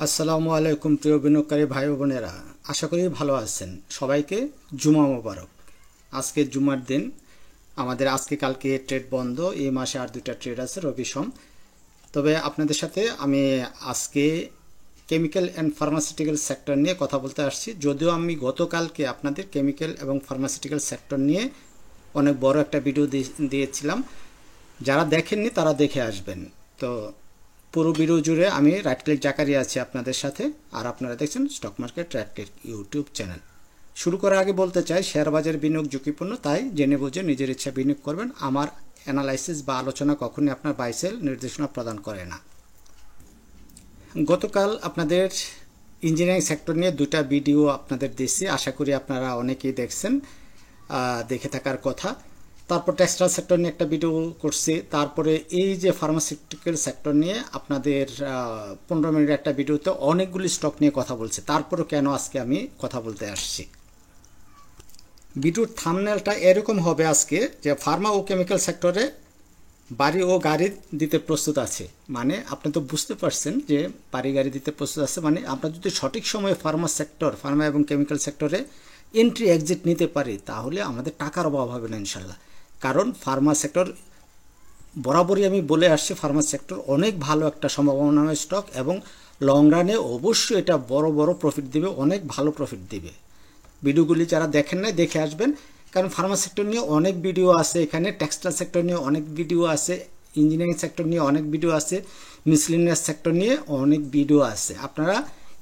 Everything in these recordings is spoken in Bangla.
আসসালামু আলাইকুম প্রিয় বিনিয়োগকারী ভাই ও বোনেরা, আশা করি ভালো আছেন। সবাইকে জুমা মোবারক। আজকে জুমার দিন, আমাদের আজকে কালকে ট্রেড বন্ধ। এই মাসে আর দুটা ট্রেড আছে, রবি সোম। তবে আপনাদের সাথে আমি আজকে কেমিক্যাল অ্যান্ড ফার্মাসিউটিক্যাল সেক্টর নিয়ে কথা বলতে আসছি। যদিও আমি গতকালকে আপনাদের কেমিক্যাল এবং ফার্মাসিউটিক্যাল সেক্টর নিয়ে অনেক বড় একটা ভিডিও দিয়েছিলাম। যারা দেখেননি তারা দেখে আসবেন। তো পুরো ভিডিও জুড়ে আমি রাইট ক্লিক জাকারিয়া আছি আপনাদের সাথে, আর আপনারা দেখছেন stock market right click YouTube channel. শুরু করার আগে বলতে চাই, শেয়ার বাজার বিনিয়োগ ঝুঁকিপূর্ণ, তাই জেনে বুঝে নিজের ইচ্ছা বিনিয়োগ করবেন। আমার অ্যানালাইসিস বা আলোচনা কখনই আপনার বাই সেল নির্দেশনা প্রদান করে না। গতকাল আপনাদের ইঞ্জিনিয়ারিং সেক্টর নিয়ে দুটা ভিডিও আপনাদের দিয়েছি, আশা করি আপনারা অনেকেই দেখছেন, দেখে থাকার কথা। তারপর টেক্সটাইল সেক্টর নিয়ে একটা ভিডিও করছি। তারপরে এই যে ফার্মাসিউটিক্যাল সেক্টর নিয়ে আপনাদের 15 মিনিটের একটা ভিডিওতে অনেকগুলি স্টক নিয়ে কথা বলছে। তারপরও কেন আজকে আমি কথা বলতে আসছি, ভিডিওর থাম্বনেলটা এরকম হবে আজকে, যে ফার্মা ও কেমিক্যাল সেক্টরে বাড়ি ও গাড়ি দিতে প্রস্তুত আছে। মানে আপনি তো বুঝতে পারছেন যে বাড়ি গাড়ি দিতে প্রস্তুত আছে, মানে আমরা যদি সঠিক সময়ে ফার্মা এবং কেমিক্যাল সেক্টরে এন্ট্রি এক্সিট নিতে পারি, তাহলে আমাদের টাকার অভাব হবে না ইনশাল্লাহ। কারণ ফার্মা সেক্টর বরাবরই আমি বলে আসছি, ফার্মা সেক্টর অনেক ভালো একটা সম্ভাবনাময় স্টক, এবং লং রানে অবশ্যই এটা বড় বড় প্রফিট দিবে, অনেক ভালো প্রফিট দিবে। ভিডিওগুলি যারা দেখেন না, দেখে আসবেন। কারণ ফার্মা সেক্টর নিয়ে অনেক ভিডিও আছে, এখানে টেক্সটাইল সেক্টর নিয়ে অনেক ভিডিও আছে, ইঞ্জিনিয়ারিং সেক্টর নিয়ে অনেক ভিডিও আছে, মিসলিনিয়াস সেক্টর নিয়ে অনেক ভিডিও আছে। আপনারা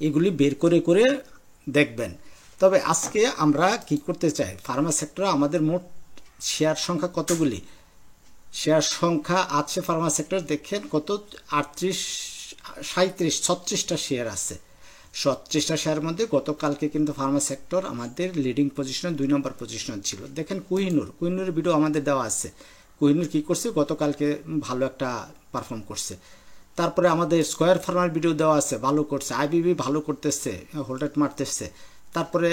এগুলি বের করে করে দেখবেন। তবে আজকে আমরা কি করতে চাই, ফার্মা সেক্টরে আমাদের মোট শেয়ার সংখ্যা কতগুলি? শেয়ার সংখ্যা আছে ফার্মা সেক্টর, দেখেন কত, 36টা শেয়ার আছে। 36টা শেয়ারের মধ্যে গতকালকে কিন্তু ফার্মা সেক্টর আমাদের লিডিং পজিশনে 2 নম্বর পজিশন ছিল। দেখেন কোহিনুরের ভিডিও আমাদের দেওয়া আছে। কোহিনুর কি করছে, গতকালকে ভালো একটা পারফর্ম করছে। তারপরে আমাদের স্কয়ার ফার্মার ভিডিও দেওয়া আছে, ভালো করছে। আইবিবি ভালো করতেছে, হোল্ডেট মারতেছে। তারপরে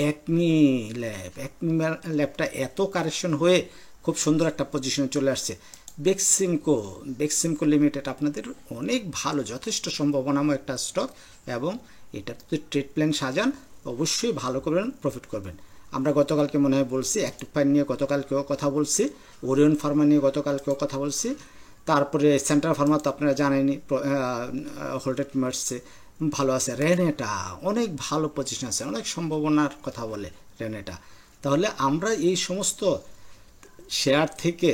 একমি ল্যাবটা এত কারেকশন হয়ে খুব সুন্দর একটা পজিশনে চলে আসছে। বেক্সিমকো লিমিটেড আপনাদের অনেক ভালো, যথেষ্ট সম্ভাবনাময় একটা স্টক, এবং এটা যদি ট্রেড প্ল্যান সাজান অবশ্যই ভালো করবেন, প্রফিট করবেন। আমরা গতকালকে মনে হয় বলছি, অ্যাক্টিভ ফাইন নিয়ে গতকালকেও কথা বলছি, ওরিয়ন ফার্মা নিয়ে গতকালকেও কথা বলছি। তারপরে সেন্ট্রাল ফার্মা তো আপনারা জানেনই, হোল্ডেড মারছে, ভালো আছে। রেনেটা অনেক ভালো পজিশন আছে, অনেক সম্ভাবনার কথা বলে রেনেটা। তাহলে আমরা এই সমস্ত শেয়ার থেকে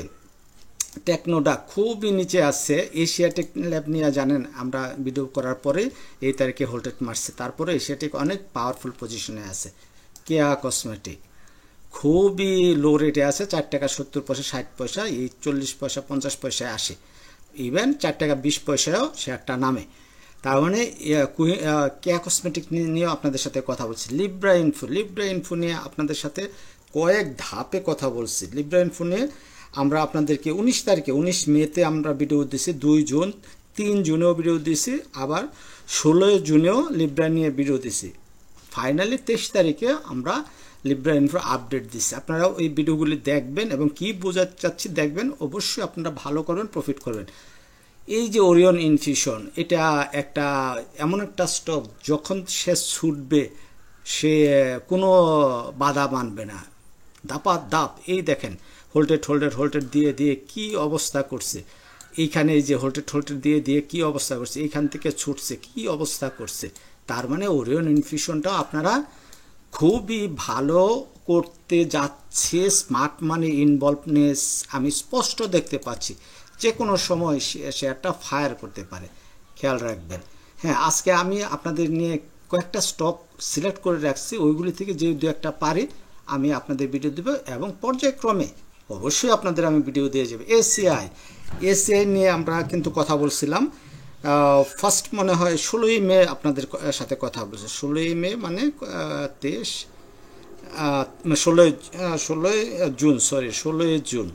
টেকনোডা খুবই নিচে আসছে। এশিয়াটেক ল্যাব নিয়ে জানেন আমরা ভিডিও করার পরে এই তারিখে হোল্ডেড মারছে। তারপরে এশিয়াটেক অনেক পাওয়ারফুল পজিশনে আছে। কেয়া কসমেটিক খুবই লো রেটে আছে, 4 টাকা 70 পয়সা 60 পয়সা, এই 40 পয়সা 50 পয়সায় আসে। ইভেন 4 টাকা 20 পয়সায়ও শেয়ারটা নামে। তার মানে কেয়া কসমেটিক নিয়েও আপনাদের সাথে কথা বলছি। লিব্রা ইনফো নিয়ে আপনাদের সাথে কয়েক ধাপে কথা বলছি। লিব্রা ইনফো নিয়ে আমরা আপনাদেরকে 19 তারিখে 19 মেতে আমরা ভিডিও দিয়েছি, 2 জুন 3 জুনেও ভিডিও দিয়েছি, আবার 16 জুনেও লিব্রা নিয়ে ভিডিও দিয়েছি। ফাইনালি 23 তারিখে আমরা লিব্রা ইনফো আপডেট দিচ্ছি। আপনারা ওই ভিডিওগুলি দেখবেন এবং কি বোঝাতে চাচ্ছি দেখবেন, অবশ্যই আপনারা ভালো করবেন, প্রফিট করবেন। এই যে ওরিয়ন ইনফিউশন, এটা একটা এমন একটা স্টক, যখন সে ছুটবে সে কোনো বাধা মানবে না, দাপ। এই দেখেন হোল্ডেড দিয়ে কি অবস্থা করছে। এইখানে এই যে হোল্ডেড দিয়ে কি অবস্থা করছে, এইখান থেকে ছুটছে, কি অবস্থা করছে। তার মানে ওরিয়ন ইনফিউশনটা আপনারা খুবই ভালো করতে যাচ্ছে। স্মার্ট মানি ইনভলভনেস আমি স্পষ্ট দেখতে পাচ্ছি, যে কোনো সময় শেয়ারটা ফায়ার করতে পারে, খেয়াল রাখবেন। হ্যাঁ, আজকে আমি আপনাদের নিয়ে কয়েকটা স্টক সিলেক্ট করে রাখছি, ওইগুলি থেকে যে 2-1টা পারি আমি আপনাদের ভিডিও দেব, এবং পর্যায়ক্রমে অবশ্যই আপনাদের আমি ভিডিও দিয়ে যাবে। এসিআই নিয়ে আমরা কিন্তু কথা বলছিলাম। ফার্স্ট মনে হয় 16ই মে আপনাদের সাথে কথা বলছে। 16ই মে মানে 16ই জুন,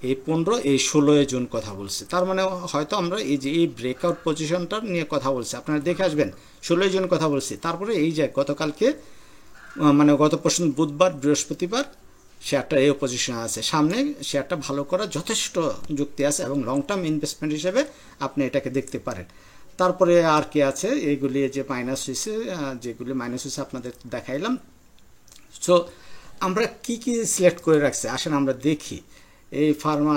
এই 15 এই 16ই জুন কথা বলছে। তার মানে হয়তো আমরা এই যে এই ব্রেকআউট পজিশনটা নিয়ে কথা বলছি, আপনারা দেখে আসবেন। 16ই জুন কথা বলছি। তারপরে এই যে গতকালকে মানে গত পরশু বুধবার বৃহস্পতিবার শেয়ারটা এই পজিশনে আছে। সামনে শেয়ারটা ভালো করার যথেষ্ট যুক্তি আছে, এবং লং টার্ম ইনভেস্টমেন্ট হিসেবে আপনি এটাকে দেখতে পারেন। তারপরে আর কি আছে, এইগুলি যে মাইনাস হয়েছে, যেগুলি মাইনাস হয়েছে আপনাদের দেখাইলাম। সো আমরা কি কি সিলেক্ট করে রাখছি আসেন আমরা দেখি। এই ফার্মা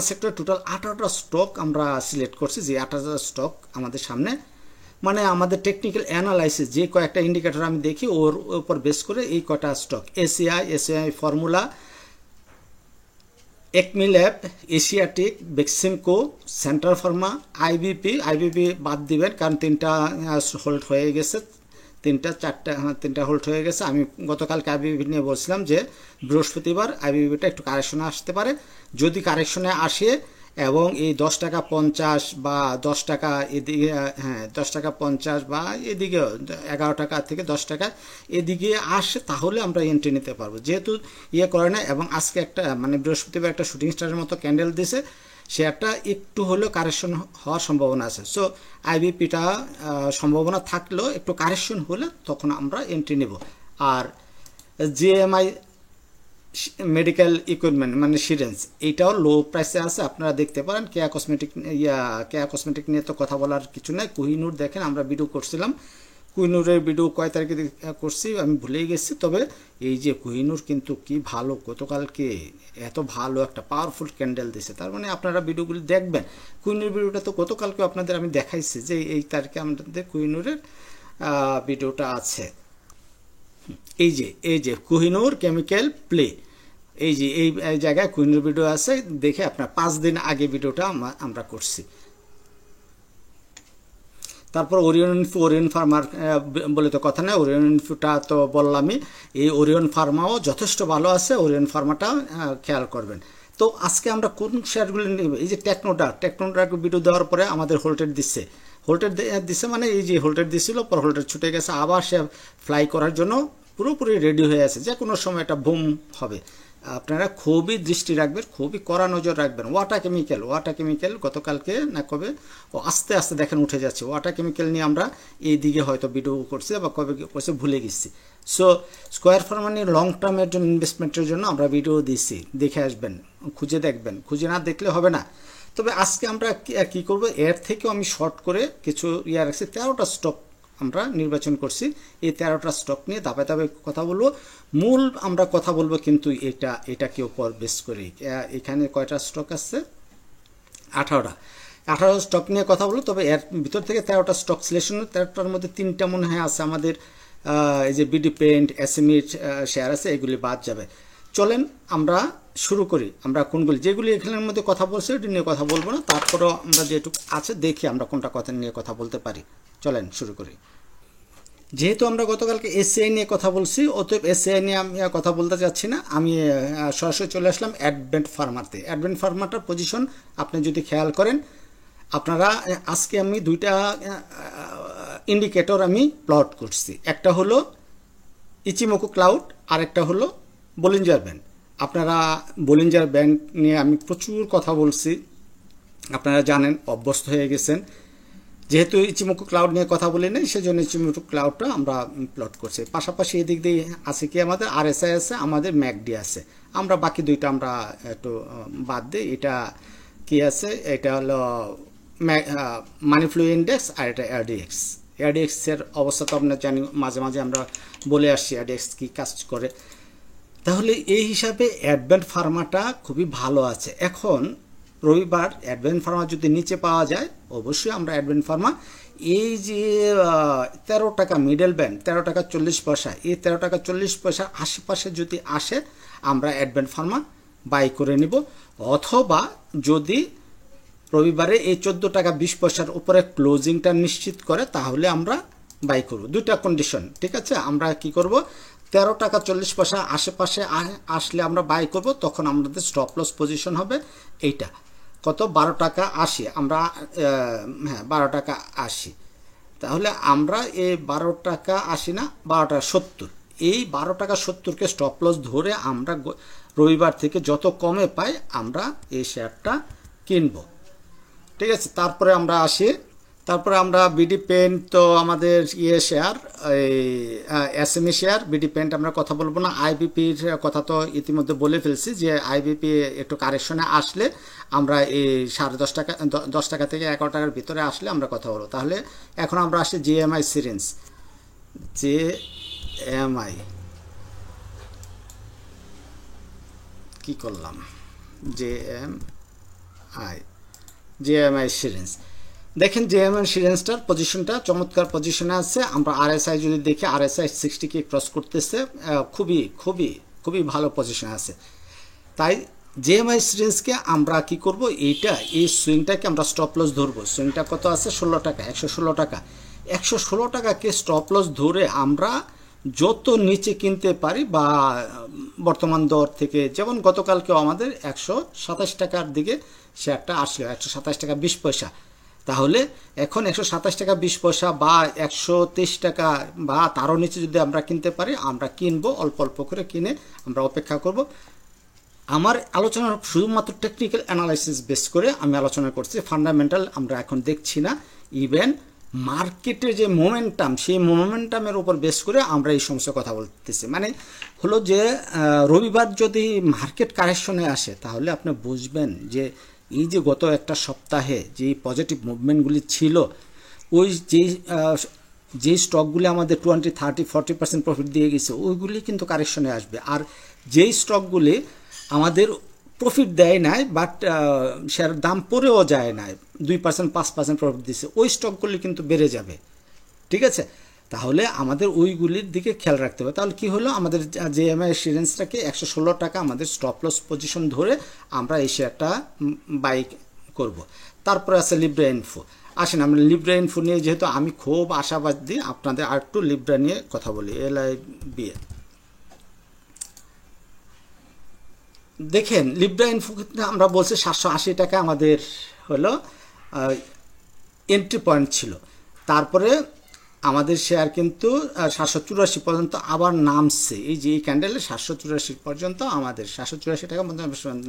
সেক্টর টোটাল 18টা স্টক আমরা সিলেক্ট করছি, যে 18টা স্টক আমাদের সামনে, মানে আমাদের টেকনিক্যাল অ্যানালাইসিস যে কয়েকটা ইন্ডিকেটর আমি দেখি ওর উপর বেস করে এই কয়টা stock, ACI formula, Acme lab, Asiatic, Beximco, central Pharma, IBP বাদ দিবেন কারণ 3টা হোল্ড হয়ে গেছে, 3টা হোল্ড হয়ে গেছে। আমি গতকালকে আইবিবি নিয়ে বলছিলাম যে বৃহস্পতিবার আইবিবিটা একটু কারেকশনে আসতে পারে, যদি কারেকশনে আসে এবং এই 10 টাকা 50 বা 10 টাকা এদিকে, 10 টাকা 50 বা এদিকে 11 টাকা থেকে 10 টাকা এদিকে আসে, তাহলে আমরা এন্ট্রি নিতে পারবো, যেহেতু করে না। এবং আজকে একটা মানে বৃহস্পতিবার একটা শুটিং স্টারের মতো ক্যান্ডেল দিছে, শেয়ারটা একটু হলেও কারেকশন হওয়ার সম্ভাবনা আছে। সো আইবিপিটা সম্ভাবনা থাকলেও একটু কারেকশন হলে তখন আমরা এন্ট্রি নেব। আর জিএমআই মেডিকেল ইকুইপমেন্ট মানে সিরেঞ্জ, এইটাও লো প্রাইসে আছে, আপনারা দেখতে পারেন। কেয়া কসমেটিক নিয়ে তো কথা বলার কিছু নাই। কোহিনুর দেখেন, আমরা ভিডিও করছিলাম, কোহিনুরের ভিডিও কয় তারিখে করছি আমি ভুলেই গেছি, তবে এই যে কোহিনুর কিন্তু কি ভালো, গতকালকে এত ভালো একটা পাওয়ারফুল ক্যান্ডেল দিছে, তার মানে আপনারা ভিডিওগুলি দেখবেন। কোহিনুর ভিডিওটা তো গতকালকে আপনাদের আমি দেখাইছি যে এই তারিখে আমাদের কোহিনুরের ভিডিওটা আছে। এই যে কোহিনুর কেমিক্যাল প্লে, এই যে এই জায়গায় কোহিনুর ভিডিও আছে, দেখে আপনার 5 দিন আগে ভিডিওটা আমরা করছি। তারপর ওরিয়ন ফার্মার বলে তো কথা নেই, ওরিয়ন ইনফোটা তো বললামই, এই ওরিয়ন ফার্মাও যথেষ্ট ভালো আছে, ওরিয়ন ফার্মাটা খেয়াল করবেন। তো আজকে আমরা কোন শেয়ারগুলি নিব, এই যে টেকনোডার ভিডিও দেওয়ার পরে আমাদের হোল্টেড দিচ্ছে, মানে এই যে হোল্টেড দিছিল, পর হোল্টেড ছুটে গেছে, আবার সে ফ্লাই করার জন্য পুরোপুরি রেডি হয়ে আছে, যে কোনো সময় একটা বুম হবে। আপনারা খুবই দৃষ্টি রাখবেন, খুবই কড়া নজর রাখবেন। ওয়াটার কেমিক্যাল গতকালকে না কবে আস্তে আস্তে দেখেন উঠে যাচ্ছে। ওয়াটার কেমিক্যাল নিয়ে আমরা এই দিকে হয়তো ভিডিও করছি বা কবে করছে ভুলে গেছি। সো স্কোয়ার ফার্মা নিয়ে লং টার্মের জন্য ইনভেস্টমেন্টের জন্য আমরা ভিডিও দিচ্ছি, দেখে আসবেন, খুঁজে দেখবেন, খুঁজে না দেখলে হবে না। তবে আজকে আমরা কি করব, এর থেকেও আমি শর্ট করে কিছু রাখছি, 13টা স্টক আমরা নির্বাচন করছি। এই 13টা স্টক নিয়ে ধাপে ধাপে কথা বলবো, মূল আমরা কথা বলবো কিন্তু এটাকে উপর বেস করে। এখানে কয়টা স্টক আছে, 18টা স্টক নিয়ে কথা বলবো। তবে এর ভিতর থেকে 13টা স্টক সিলেকশন, 13টার মধ্যে 3টা মনে হয় আছে আমাদের এই যে বিডি পেন্ট, এসএমইট শেয়ার আছে, এগুলি বাদ যাবে। চলেন আমরা শুরু করি। আমরা কোনগুলি, যেগুলি এখানের মধ্যে কথা বলছি ওটি নিয়ে কথা বলবো না, তারপরেও আমরা যেটুকু আছে দেখি আমরা কোনটা কথা নিয়ে কথা বলতে পারি। চলেন শুরু করি। যেহেতু আমরা গতকালকে এসিআই নিয়ে কথা বলছি, অতএব এসিআই নিয়ে আমি কথা বলতে চাচ্ছি না, আমি সরাসরি চলে আসলাম অ্যাডভেন্ট ফার্মাতে। অ্যাডভেন্ট ফার্মাটার পজিশন আপনি যদি খেয়াল করেন, আপনারা আজকে আমি 2টা ইন্ডিকেটর আমি প্লট করছি, একটা হলো ইচিমোকো ক্লাউড আর একটা হলো বলিঞ্জার ব্যান্ড। আপনারা বলিঞ্জার ব্যান্ড নিয়ে আমি প্রচুর কথা বলছি, আপনারা জানেন, অভ্যস্ত হয়ে গেছেন। যেহেতু ইচিমোকো ক্লাউড নিয়ে কথা বলি নাই, সেজন্য ইচিমোকো ক্লাউডটা আমরা প্লট করছি। পাশাপাশি এদিক দিয়ে আছে কি আমাদের আরএসআই আছে, আমাদের ম্যাকডি আছে, আমরা বাকি 2টা আমরা একটু বাদ দিই। এটা কি আছে, এটা হলো মানি ফ্লো ইন্ডেক্স আর এটা এআরডিএক্স এর অবস্থা তো আপনার জানি, মাঝে মাঝে আমরা বলে আসছি এআরডিএক্স কি কাজ করে। তাহলে এই হিসাবে অ্যাডভেন্ট ফার্মাটা খুবই ভালো আছে। এখন রবিবার অ্যাডভেন্ট ফার্মা যদি নিচে পাওয়া যায়, অবশ্যই আমরা অ্যাডভেন্ট ফার্মা এই যে 13 টাকা মিডল ব্যান্ড, 13 টাকা 40 পয়সা, এই 13 টাকা 40 পয়সার আশেপাশে যদি আসে আমরা অ্যাডভেন্ট ফার্মা বাই করে নিব। অথবা যদি রবিবারে এই 14 টাকা 20 পয়সার উপরে ক্লোজিংটা নিশ্চিত করে, তাহলে আমরা বাই করব। 2টা কন্ডিশন, ঠিক আছে। আমরা কি করব, 13 টাকা 40 পয়সা আশেপাশে আসলে আমরা বাই করব, তখন আমাদের স্টপ লস পজিশন হবে এইটা কত, 12 টাকা 80, আমরা 12 টাকা 80। তাহলে আমরা এই 12 টাকা 80 না, 12 টাকা 70, এই 12 টাকা 70কে স্টপ লস ধরে আমরা রবিবার থেকে যত কমে পাই আমরা এই শেয়ারটা কিনবো, ঠিক আছে। তারপরে আমরা আসি, তারপরে আমরা বিডি পেন তো আমাদের শেয়ার এই এসএমই শেয়ার বিডি পেন্ট আমরা কথা বলবো না। আইবিপির কথা তো ইতিমধ্যে বলে ফেলছি যে আইবিপি একটু কারেকশনে আসলে আমরা এই 10.5 টাকা 10 টাকা থেকে 11 টাকার ভিতরে আসলে আমরা কথা বলবো। তাহলে এখন আমরা আসি জিএমআই সিরিঞ্জ। জিএমআই কি করলাম, জিএমআই সিরিঞ্জ দেখেন, জিএমআই সিরিঞ্জটার পজিশনটা চমৎকার পজিশনে আছে। আমরা আরএসআই যদি দেখি, আরএসআই 60কে ক্রস করতেছে, খুবই খুবই খুবই ভালো পজিশনে আছে। তাই জিএমআই সিরিঞ্জকে আমরা কি করব, এই সুইংটাকে আমরা স্টপ লস ধরবো। সুইংটা কত আছে, 16 টাকা, 116 টাকা। 116 টাকাকে স্টপ লস ধরে আমরা যত নিচে কিনতে পারি বা বর্তমান দর থেকে, যেমন গতকালকেও আমাদের 127 টাকার দিকে শেয়ারটা আসলো, 127 টাকা 20 পয়সা। তাহলে এখন 127 টাকা 20 পয়সা বা 123 টাকা বা তারও নিচে যদি আমরা কিনতে পারি, আমরা কিনবো, অল্প অল্প করে কিনে আমরা অপেক্ষা করব। আমার আলোচনা শুধুমাত্র টেকনিক্যাল অ্যানালাইসিস বেস করে আমি আলোচনা করছি, ফান্ডামেন্টাল আমরা এখন দেখছি না। ইভেন মার্কেটের যে মোমেন্টাম, সেই মোমেন্টামের উপর বেস করে আমরা এই সমস্ত কথা বলতেছি। মানে হলো যে রবিবার যদি মার্কেট কারেকশনে আসে, তাহলে আপনি বুঝবেন যে এই যে গত একটা সপ্তাহে যে পজিটিভ মুভমেন্টগুলি ছিল, ওই যেই স্টকগুলি আমাদের 20, 30, 40% প্রফিট দিয়ে গেছে, ওইগুলি কিন্তু কারেকশনে আসবে। আর যেই স্টকগুলি আমাদের প্রফিট দেয় নাই, বাট শেয়ারের দাম পড়েও যায় নাই, 2%, 5% প্রফিট দিচ্ছে, ওই স্টকগুলি কিন্তু বেড়ে যাবে। ঠিক আছে, তাহলে আমাদের ওইগুলির দিকে খেয়াল রাখতে হবে। তাহলে কি হলো, আমাদের জিএমআই সিরিঞ্জটাকে 116 টাকা আমাদের স্টপ লস পজিশন ধরে আমরা এই শেয়ারটা বাই করব। তারপরে আছে লিব্রা ইনফো। আসেন আমরা লিব্রা ইনফো নিয়ে, যেহেতু আমি খুব আশাবাদী, আপনাদের আর একটু লিব্রা নিয়ে কথা বলি। LIBA দেখেন, লিব্রা ইনফো আমরা বলছি 780 টাকা আমাদের হলো এন্ট্রি পয়েন্ট ছিল। তারপরে আমাদের শেয়ার কিন্তু 784 পর্যন্ত আবার নামছে। এই যে এই ক্যান্ডেলে 784 পর্যন্ত আমাদের 784 টাকা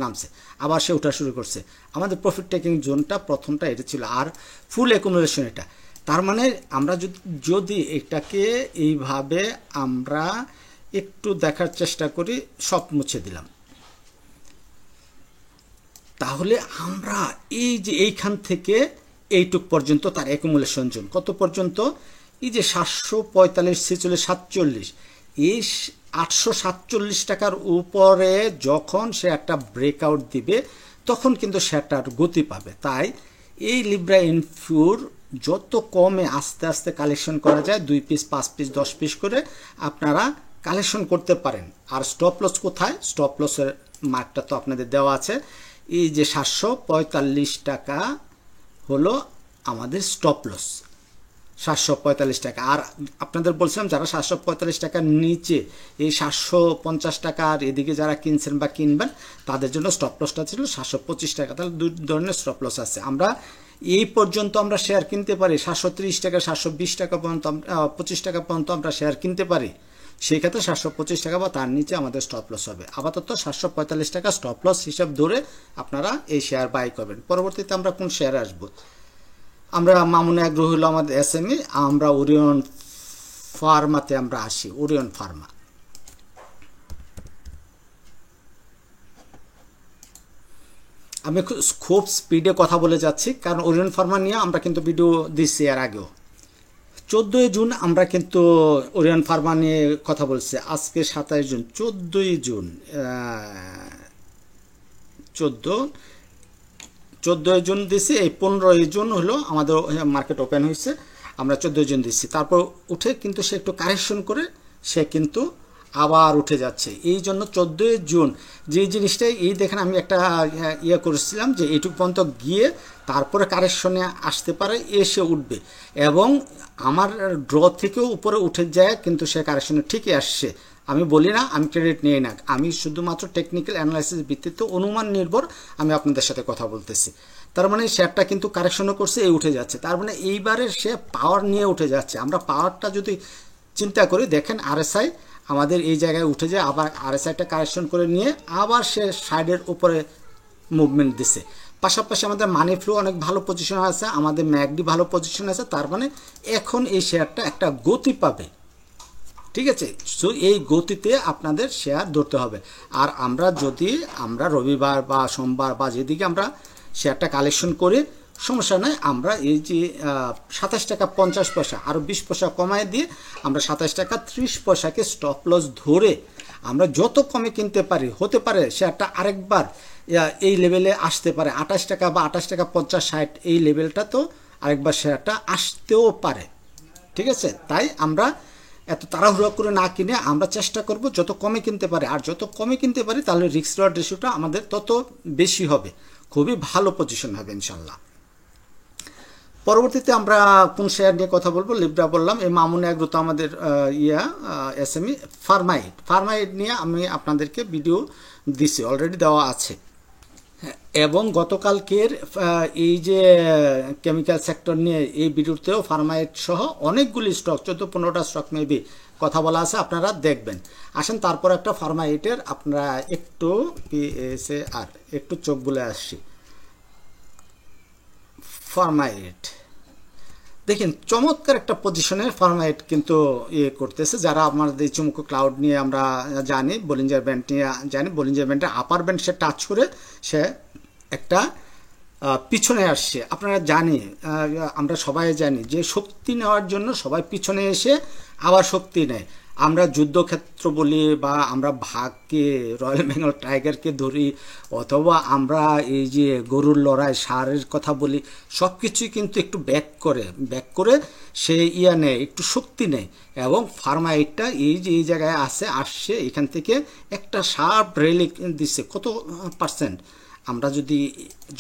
নামছে, আবার সে ওঠা শুরু করছে। আমাদের প্রফিট টেকিং জোনটা প্রথমটা এটা ছিল, আর ফুল অ্যাকুমুলেশন এটা। তার মানে আমরা যদি এটাকে এইভাবে আমরা একটু দেখার চেষ্টা করি, সব মুছে দিলাম, তাহলে আমরা এই যে এইখান থেকে এইটুক পর্যন্ত তার অ্যাকুমুলেশন জোন কত পর্যন্ত, এই যে 745, 46, 47, এই 847 টাকার উপরে যখন সে একটা ব্রেকআউট দিবে, তখন কিন্তু শেয়ারটার গতি পাবে। তাই এই লিব্রা ইনফোর যত কমে আস্তে আস্তে কালেকশন করা যায়, 2 পিস, 5 পিস, 10 পিস করে আপনারা কালেকশন করতে পারেন। আর স্টপ লস কোথায়, স্টপ লসের মার্কটা তো আপনাদের দেওয়া আছে। এই যে 745 টাকা হলো আমাদের স্টপ লস, 745 টাকা। আর আপনাদের বলছিলাম যারা 745 টাকার নিচে এই 750 টাকার এদিকে যারা কিনছেন বা কিনবেন, তাদের জন্য স্টপ লসটা ছিল 725 টাকা। তাহলে দুই ধরনের স্টপ লস আছে। আমরা এই পর্যন্ত আমরা শেয়ার কিনতে পারি 730 টাকা, 720 টাকা পর্যন্ত, 25 টাকা পর্যন্ত আমরা শেয়ার কিনতে পারি। সেই ক্ষেত্রে 725 টাকা বা তার নিচে আমাদের স্টপ লস হবে। আপাতত 745 টাকা স্টপ লস হিসাব ধরে আপনারা এই শেয়ার বাই করবেন। পরবর্তীতে আমরা কোন শেয়ারে আসবো, আমরা মামুন এগ্রো হলো আমাদের এসএমই, আমরা ওরিয়ন ফার্মাতে আমরা আসি। ওরিয়ন ফার্মা, আমি খুব স্পিডে কথা বলে যাচ্ছি, কারণ ওরিয়ন ফার্মা নিয়ে আমরা কিন্তু ভিডিও দিচ্ছি এর আগেও। 14 জুন আমরা কিন্তু ওরিয়ন ফার্মা নিয়ে কথা বলছি। আজকে 27 জুন, 14 জুন, 14 জুন দিছি। এই 15 জুন হলো আমাদের মার্কেট ওপেন হয়েছে, আমরা 14 জুন দিচ্ছি। তারপর উঠে কিন্তু সে একটু কারেকশন করে সে কিন্তু আবার উঠে যাচ্ছে। এই জন্য 14 জুন যে জিনিসটা, এই দেখেন আমি একটা ইয়ে করেছিলাম যে এইটুকু পর্যন্ত গিয়ে তারপরে কারেকশনে আসতে পারে, এসে উঠবে, এবং আমার ড্র থেকেও উপরে উঠে যায়, কিন্তু সে কারেকশনে ঠিকই আসছে। আমি বলি না, আমি ক্রেডিট নিই না, আমি শুধুমাত্র টেকনিক্যাল অ্যানালাইসিস ভিত্তিতে অনুমান নির্ভর আমি আপনাদের সাথে কথা বলতেছি। তার মানে শেয়ারটা কিন্তু কারেকশনও করছে, এই উঠে যাচ্ছে। তার মানে এইবারে সে পাওয়ার নিয়ে উঠে যাচ্ছে। আমরা পাওয়ারটা যদি চিন্তা করি, দেখেন আরএসআই আমাদের এই জায়গায় উঠে যায়, আবার আরএসআইটা কারেকশন করে নিয়ে আবার সে সাইডের উপরে মুভমেন্ট দিছে। পাশাপাশি আমাদের মানি ফ্লো অনেক ভালো পজিশন আছে, আমাদের ম্যাকডি ভালো পজিশন আছে। তার মানে এখন এই শেয়ারটা একটা গতি পাবে, ঠিক আছে। সো এই গতিতে আপনাদের শেয়ার ধরতে হবে। আর আমরা রবিবার বা সোমবার বা যেদিকে আমরা শেয়ারটা কালেকশন করি, সমস্যা নয়, আমরা এই যে 27 টাকা 50 পয়সা আরও 20 পয়সা কমায় দিয়ে আমরা 27 টাকা 30 পয়সাকে স্টপ লস ধরে আমরা যত কমে কিনতে পারি, হতে পারে শেয়ারটা আরেকবার এই লেভেলে আসতে পারে, 28 টাকা বা 28 টাকা 50-60 এই লেভেলটা তো আরেকবার শেয়ারটা আসতেও পারে। ঠিক আছে, তাই আমরা এত তাড়াহুড়ো করে না কিনে আমরা চেষ্টা করব যত কমে কিনতে পারি, আর যত কমে কিনতে পারি তাহলে রিস্ক রিওয়ার্ড রেশিওটা আমাদের তত বেশি হবে, খুবই ভালো পজিশন হবে ইনশাল্লাহ। পরবর্তীতে আমরা কোন শেয়ার নিয়ে কথা বলবো? লিব্রা বললাম, এই মামুন এগ্রো তো আমাদের এসএমই। ফার্মাইট নিয়ে আমি আপনাদেরকে ভিডিও দিছি, অলরেডি দেওয়া আছে। এবং গতকালকের এই যে কেমিক্যাল সেক্টর নিয়ে এই ভিডিওতেও ফার্মাইট সহ অনেকগুলি স্টক 14-15টা স্টক মেবি কথা বলা আছে, আপনারা দেখবেন। আসেন তারপর একটা ফার্মাইটের আপনারা একটু PSAR একটু চোখ বুলে আসছি। ফার্মাইট দেখেন চমৎকার একটা পজিশনের ফার্মাইট কিন্তু করতেছে। যারা আমাদের চুমুকো ক্লাউড নিয়ে আমরা জানি, বলিঞ্জার ব্যান্ড নিয়ে জানি, বলিঞ্জার ব্যান্ডের আপার ব্যান্ড সে টাচ করে সে একটা পিছনে আসছে। আপনারা জানি, আমরা সবাই জানি যে শক্তি নেওয়ার জন্য সবাই পিছনে এসে আবার শক্তি নেয়। আমরা যুদ্ধক্ষেত্র বলি বা আমরা ভাগকে, রয়্যাল বেঙ্গল টাইগারকে ধরি, অথবা আমরা এই যে গরুর লড়াই, ষাঁড়ের কথা বলি, সব কিছুই কিন্তু একটু ব্যাক করে সে নেয়, একটু শক্তি নেয়। এবং ফার্মাইটটা এই যে এই জায়গায় আসছে, এখান থেকে একটা শার্প রেলি দিচ্ছে। কত পার্সেন্ট? আমরা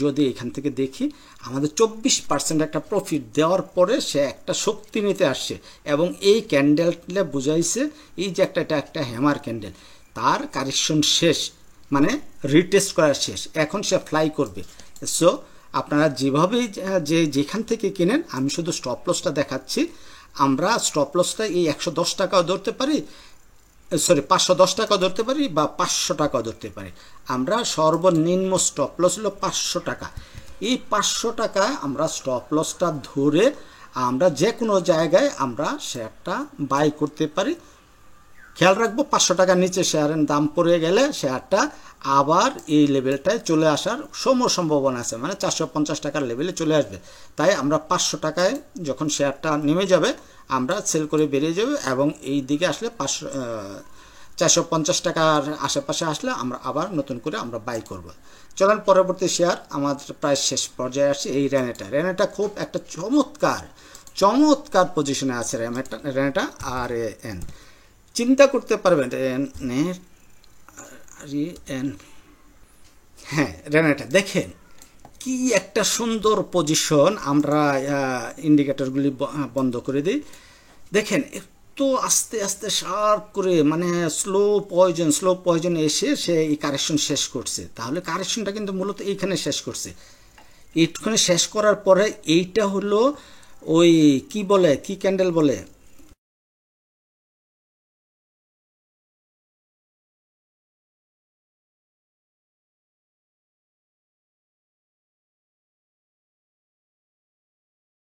যদি এখান থেকে দেখি, আমাদের 24% একটা প্রফিট দেওয়ার পরে সে একটা শক্তি নিতে আসছে। এবং এই ক্যান্ডেলটা বুঝাইছে এই যে একটা হ্যামার ক্যান্ডেল, তার কারেকশন শেষ, মানে রিটেস্ট করা শেষ, এখন সে ফ্লাই করবে। সো আপনারা যেভাবেই যেখান থেকে কেনেন, আমি শুধু স্টপ লসটা দেখাচ্ছি। আমরা স্টপ লসটা এই 110 টাকাও ধরতে পারি, 510 টাকা ধরতে পারি বা 500 টাকাও ধরতে পারি। আমরা সর্বনিম্ন স্টপ লস হলো 500 টাকা। এই 500 টাকায় আমরা স্টপ লসটা ধরে আমরা যে কোনো জায়গায় আমরা শেয়ারটা বাই করতে পারি। খেয়াল রাখবো 500 টাকার নিচে শেয়ারের দাম পড়ে গেলে শেয়ারটা আবার এই লেভেলটায় চলে আসার সম্ভাবনা আছে, মানে 450 টাকার লেভেলে চলে আসবে। তাই আমরা 500 টাকায় যখন শেয়ারটা নেমে যাবে আমরা সেল করে বেরিয়ে যাবে, এবং এই দিকে আসলে 450 টাকার আশেপাশে আসলে আমরা আবার নতুন করে আমরা বাই করব। চলেন পরবর্তী শেয়ার, আমাদের প্রায় শেষ পর্যায়ে আসছে এই রেনেটা খুব একটা চমৎকার পজিশনে আছে রেনেটা। RAN চিন্তা করতে পারবেন, হ্যাঁ রেনেটা দেখেন কি একটা সুন্দর পজিশন। আমরা ইন্ডিকেটরগুলি বন্ধ করে দিই। দেখেন একটু আস্তে আস্তে শার্প করে, মানে স্লো পয়জন এসে সে এই কারেকশন শেষ করছে। তাহলে কারেকশনটা কিন্তু মূলত এইখানে শেষ করছে। এইখানে শেষ করার পরে এইটা হলো ওই কি ক্যান্ডেল বলে,